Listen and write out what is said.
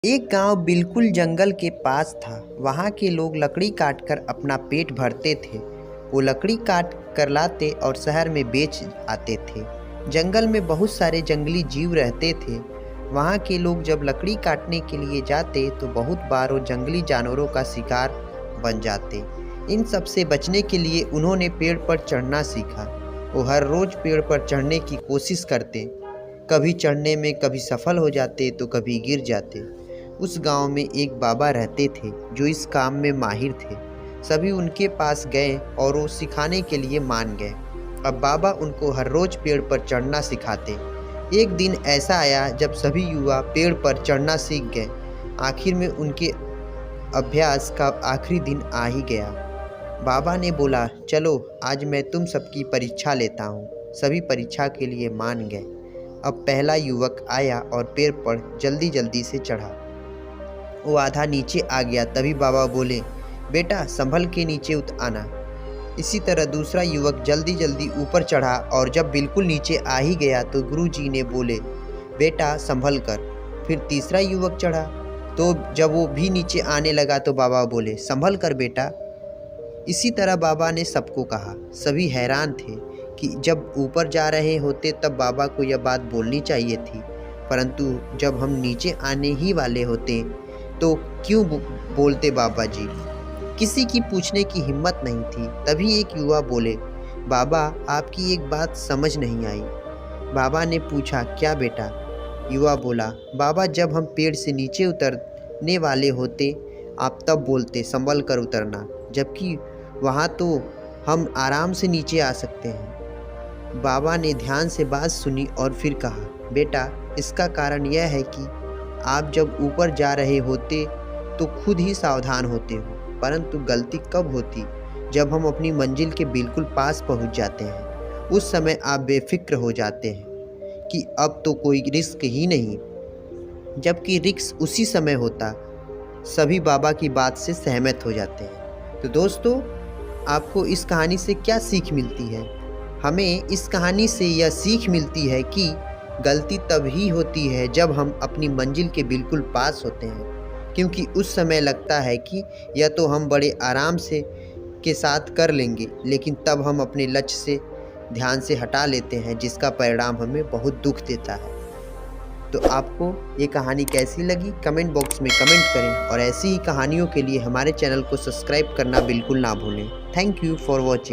एक गांव बिल्कुल जंगल के पास था। वहाँ के लोग लकड़ी काटकर अपना पेट भरते थे। वो लकड़ी काट कर लाते और शहर में बेच आते थे। जंगल में बहुत सारे जंगली जीव रहते थे। वहाँ के लोग जब लकड़ी काटने के लिए जाते तो बहुत बार वो जंगली जानवरों का शिकार बन जाते। इन सब से बचने के लिए उन्होंने पेड़ पर चढ़ना सीखा। वो हर रोज़ पेड़ पर चढ़ने की कोशिश करते। कभी चढ़ने में कभी सफल हो जाते तो कभी गिर जाते। उस गांव में एक बाबा रहते थे जो इस काम में माहिर थे। सभी उनके पास गए और वो सिखाने के लिए मान गए। अब बाबा उनको हर रोज पेड़ पर चढ़ना सिखाते। एक दिन ऐसा आया जब सभी युवा पेड़ पर चढ़ना सीख गए। आखिर में उनके अभ्यास का आखिरी दिन आ ही गया। बाबा ने बोला, चलो आज मैं तुम सबकी परीक्षा लेता हूँ। सभी परीक्षा के लिए मान गए। अब पहला युवक आया और पेड़ पर जल्दी जल्दी से चढ़ा। वो आधा नीचे आ गया। तभी बाबा बोले, बेटा संभल के नीचे आना। इसी तरह दूसरा युवक जल्दी जल्दी ऊपर चढ़ा और जब बिल्कुल नीचे आ ही गया तो गुरुजी ने बोले, बेटा संभल कर। फिर तीसरा युवक चढ़ा तो जब वो भी नीचे आने लगा तो बाबा बोले, संभल कर बेटा। इसी तरह बाबा ने सबको कहा। सभी हैरान थे कि जब ऊपर जा रहे होते तब बाबा को यह बात बोलनी चाहिए थी, परंतु जब हम नीचे आने ही वाले होते तो क्यों बोलते बाबा जी। किसी की पूछने की हिम्मत नहीं थी। तभी एक युवा बोले, बाबा आपकी एक बात समझ नहीं आई। बाबा ने पूछा, क्या बेटा? युवा बोला, बाबा जब हम पेड़ से नीचे उतरने वाले होते आप तब बोलते संभल कर उतरना, जबकि वहाँ तो हम आराम से नीचे आ सकते हैं। बाबा ने ध्यान से बात सुनी और फिर कहा, बेटा इसका कारण यह है कि आप जब ऊपर जा रहे होते तो खुद ही सावधान होते हो, परंतु गलती कब होती? जब हम अपनी मंजिल के बिल्कुल पास पहुंच जाते हैं। उस समय आप बेफिक्र हो जाते हैं कि अब तो कोई रिस्क ही नहीं, जबकि रिस्क उसी समय होता। सभी बाबा की बात से सहमत हो जाते हैं। तो दोस्तों, आपको इस कहानी से क्या सीख मिलती है? हमें इस कहानी से यह सीख मिलती है कि गलती तभी होती है जब हम अपनी मंजिल के बिल्कुल पास होते हैं, क्योंकि उस समय लगता है कि यह तो हम बड़े आराम से के साथ कर लेंगे, लेकिन तब हम अपने लक्ष्य से ध्यान से हटा लेते हैं, जिसका परिणाम हमें बहुत दुख देता है। तो आपको ये कहानी कैसी लगी कमेंट बॉक्स में कमेंट करें और ऐसी ही कहानियों के लिए हमारे चैनल को सब्सक्राइब करना बिल्कुल ना भूलें। Thank you for watching.